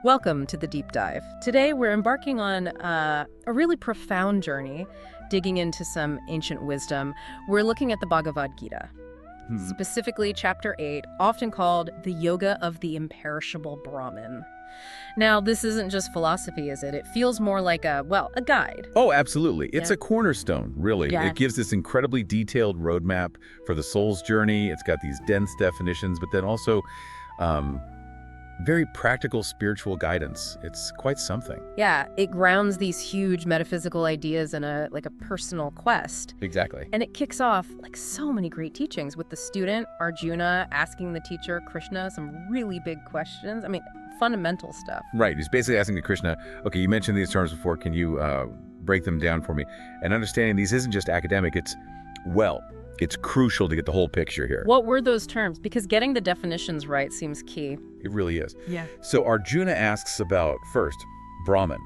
Welcome to the Deep Dive. Today we're embarking on a really profound journey, digging into some ancient wisdom. We're looking at the Bhagavad Gita, specifically Chapter 8, often called the Yoga of the Imperishable Brahman. Now, this isn't just philosophy, is it? It feels more like a guide. Oh, absolutely. It's a cornerstone, really. Yeah. It gives this incredibly detailed roadmap for the soul's journey. It's got these dense definitions, but then also very practical spiritual guidance. It's quite something. Yeah, it grounds these huge metaphysical ideas in a personal quest. Exactly. And it kicks off so many great teachings with the student, Arjuna, asking the teacher, Krishna, some really big questions. I mean, fundamental stuff. Right. He's basically asking Krishna, okay, you mentioned these terms before. Can you break them down for me? And understanding these isn't just academic. It's crucial to get the whole picture here. What were those terms? Because getting the definitions right seems key. It really is. Yeah. So Arjuna asks about, first, Brahman.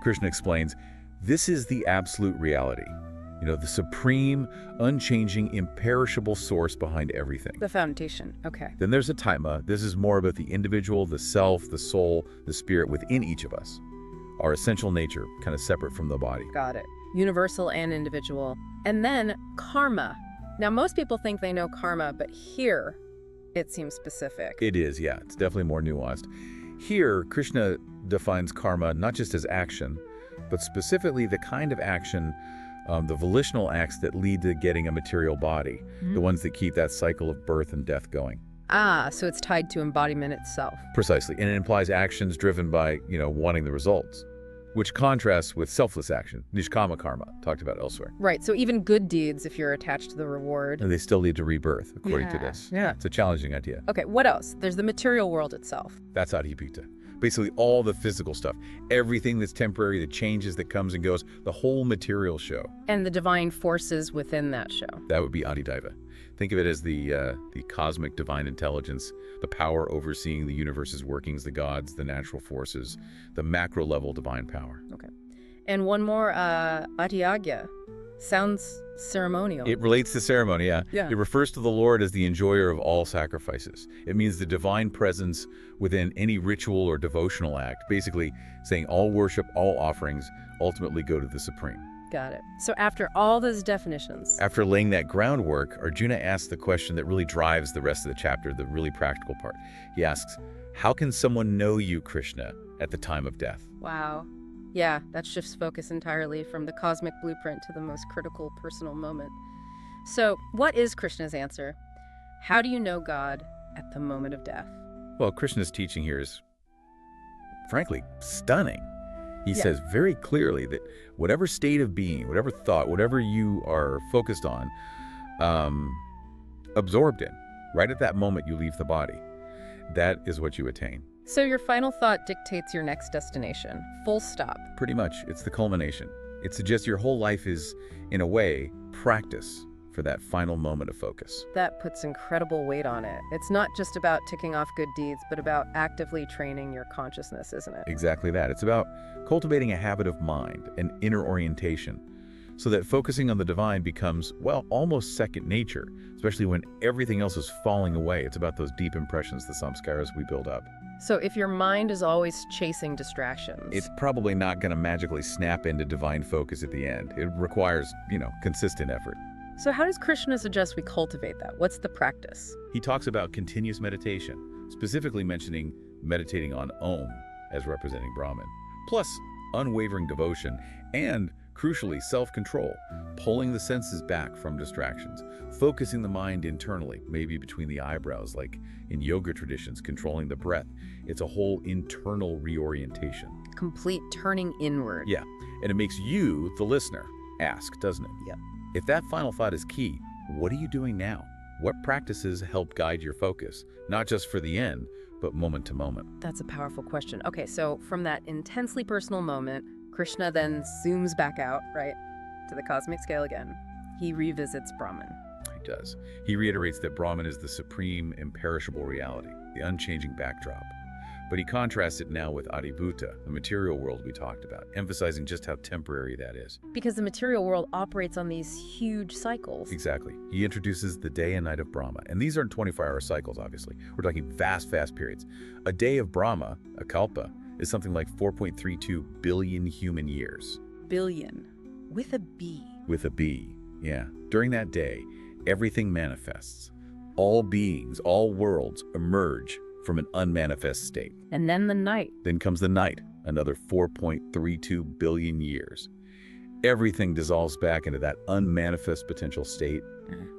Krishna explains, this is the absolute reality. The supreme, unchanging, imperishable source behind everything. The foundation. Okay. Then there's Atma. This is more about the individual, the self, the soul, the spirit within each of us. Our essential nature, kind of separate from the body. Got it. Universal and individual. And then karma. Now, most people think they know karma, but here it seems specific. It is, yeah. It's definitely more nuanced. Here, Krishna defines karma not just as action, but specifically the kind of action, the volitional acts that lead to getting a material body, the ones that keep that cycle of birth and death going. Ah, so it's tied to embodiment itself. Precisely. And it implies actions driven by, wanting the results, which contrasts with selfless action, nishkama karma, talked about elsewhere. Right, so even good deeds, if you're attached to the reward. And they still lead to rebirth, according to this. Yeah. It's a challenging idea. Okay, what else? There's the material world itself. That's adhipita. Basically all the physical stuff, everything that's temporary, the changes that comes and goes, the whole material show. And the divine forces within that show. That would be adidaiva. Think of it as the cosmic divine intelligence, the power overseeing the universe's workings, the gods, the natural forces, the macro level divine power. Okay. And one more, atyagya. Sounds ceremonial. It relates to ceremony, yeah. Yeah. It refers to the Lord as the enjoyer of all sacrifices. It means the divine presence within any ritual or devotional act, basically saying all worship, all offerings ultimately go to the Supreme. Got it. So after all those definitions. After laying that groundwork, Arjuna asks the question that really drives the rest of the chapter, the really practical part. He asks, how can someone know you, Krishna, at the time of death? Wow. Yeah, that shifts focus entirely from the cosmic blueprint to the most critical personal moment. So what is Krishna's answer? How do you know God at the moment of death? Well, Krishna's teaching here is, frankly, stunning. He says very clearly that whatever state of being, whatever thought, whatever you are focused on, absorbed in, right at that moment you leave the body, that is what you attain. So your final thought dictates your next destination. Full stop. Pretty much. It's the culmination. It suggests your whole life is, in a way, practice for that final moment of focus. That puts incredible weight on it. It's not just about ticking off good deeds, but about actively training your consciousness, isn't it? Exactly that. It's about cultivating a habit of mind, an inner orientation, so that focusing on the divine becomes, almost second nature, especially when everything else is falling away. It's about those deep impressions, the samskaras we build up. So if your mind is always chasing distractions, it's probably not going to magically snap into divine focus at the end. It requires, consistent effort. So how does Krishna suggest we cultivate that? What's the practice? He talks about continuous meditation, specifically mentioning meditating on Om as representing Brahman, plus unwavering devotion and, crucially, self-control, pulling the senses back from distractions, focusing the mind internally, maybe between the eyebrows, like in yoga traditions, controlling the breath. It's a whole internal reorientation. Complete turning inward. Yeah, and it makes you, the listener, ask, doesn't it? Yeah. If that final thought is key, what are you doing now? What practices help guide your focus, not just for the end, but moment to moment? That's a powerful question. Okay, so from that intensely personal moment, Krishna then zooms back out, right, to the cosmic scale again. He revisits Brahman. He does. He reiterates that Brahman is the supreme, imperishable reality, the unchanging backdrop. But he contrasts it now with Adibhuta, the material world we talked about, emphasizing just how temporary that is. Because the material world operates on these huge cycles. Exactly. He introduces the day and night of Brahma. And these aren't 24-hour cycles, obviously. We're talking vast, fast periods. A day of Brahma, a kalpa, is something like 4.32 billion human years. Billion. With a B. With a B, yeah. During that day, everything manifests. All beings, all worlds emerge from an unmanifest state. And then the night. Then comes the night, another 4.32 billion years. Everything dissolves back into that unmanifest potential state,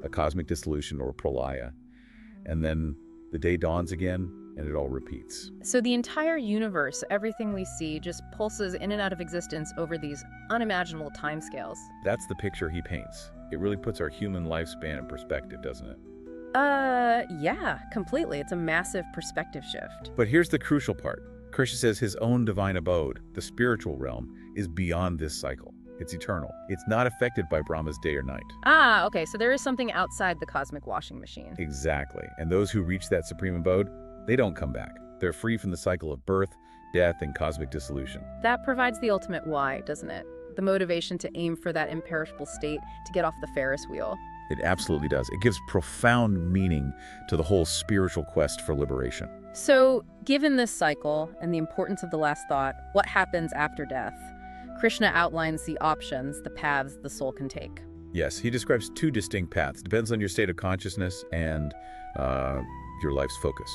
a cosmic dissolution or pralaya. And then the day dawns again, and it all repeats. So the entire universe, everything we see, just pulses in and out of existence over these unimaginable timescales. That's the picture he paints. It really puts our human lifespan in perspective, doesn't it? Yeah, completely. It's a massive perspective shift. But here's the crucial part. Krishna says his own divine abode, the spiritual realm, is beyond this cycle. It's eternal. It's not affected by Brahma's day or night. Ah, okay, so there is something outside the cosmic washing machine. Exactly. And those who reach that supreme abode, they don't come back. They're free from the cycle of birth, death, and cosmic dissolution. That provides the ultimate why, doesn't it? The motivation to aim for that imperishable state, to get off the Ferris wheel. It absolutely does. It gives profound meaning to the whole spiritual quest for liberation. So, given this cycle and the importance of the last thought, what happens after death? Krishna outlines the options, the paths the soul can take. Yes, he describes two distinct paths. Depends on your state of consciousness and your life's focus.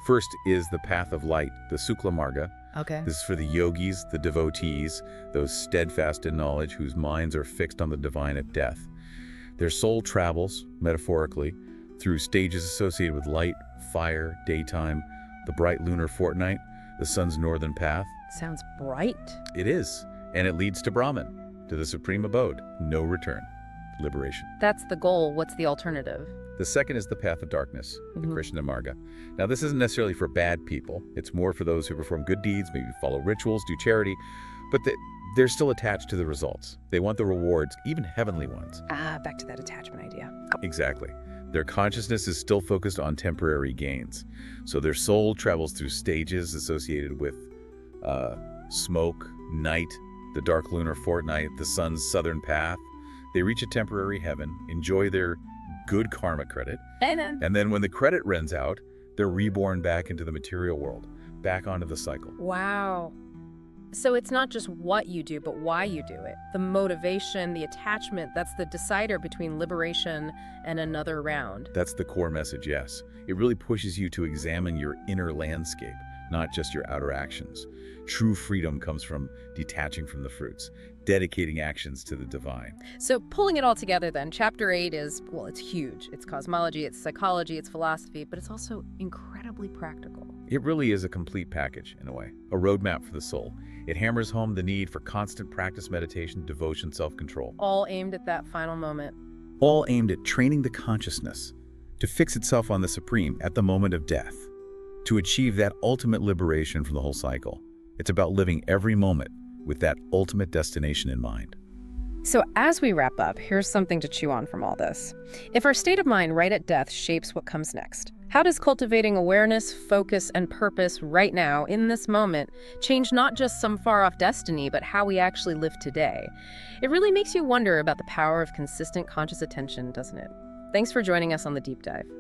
First is the path of light, the Sukla Marga. Okay. This is for the yogis, the devotees, those steadfast in knowledge whose minds are fixed on the divine at death. Their soul travels, metaphorically, through stages associated with light, fire, daytime, the bright lunar fortnight, the sun's northern path. Sounds bright. It is, and it leads to Brahman, to the supreme abode, no return, liberation. That's the goal. What's the alternative? The second is the path of darkness, the Krishna Marga. Now, this isn't necessarily for bad people. It's more for those who perform good deeds, maybe follow rituals, do charity, but they're still attached to the results. They want the rewards, even heavenly ones. Ah, back to that attachment idea. Exactly. Their consciousness is still focused on temporary gains. So their soul travels through stages associated with smoke, night, the dark lunar fortnight, the sun's southern path. They reach a temporary heaven, enjoy their good karma credit, and then when the credit runs out, they're reborn back into the material world, back onto the cycle. Wow. So it's not just what you do, but why you do it. The motivation, the attachment, that's the decider between liberation and another round. That's the core message, yes. It really pushes you to examine your inner landscape, not just your outer actions. True freedom comes from detaching from the fruits, dedicating actions to the divine. So pulling it all together then, Chapter 8 is, well, it's huge. It's cosmology, it's psychology, it's philosophy, but it's also incredibly practical. It really is a complete package, in a way, a roadmap for the soul. It hammers home the need for constant practice, meditation, devotion, self-control. All aimed at that final moment. All aimed at training the consciousness to fix itself on the supreme at the moment of death, to achieve that ultimate liberation from the whole cycle. It's about living every moment with that ultimate destination in mind. So as we wrap up, here's something to chew on from all this. If our state of mind right at death shapes what comes next, how does cultivating awareness, focus, and purpose right now, in this moment, change not just some far-off destiny, but how we actually live today? It really makes you wonder about the power of consistent conscious attention, doesn't it? Thanks for joining us on The Deep Dive.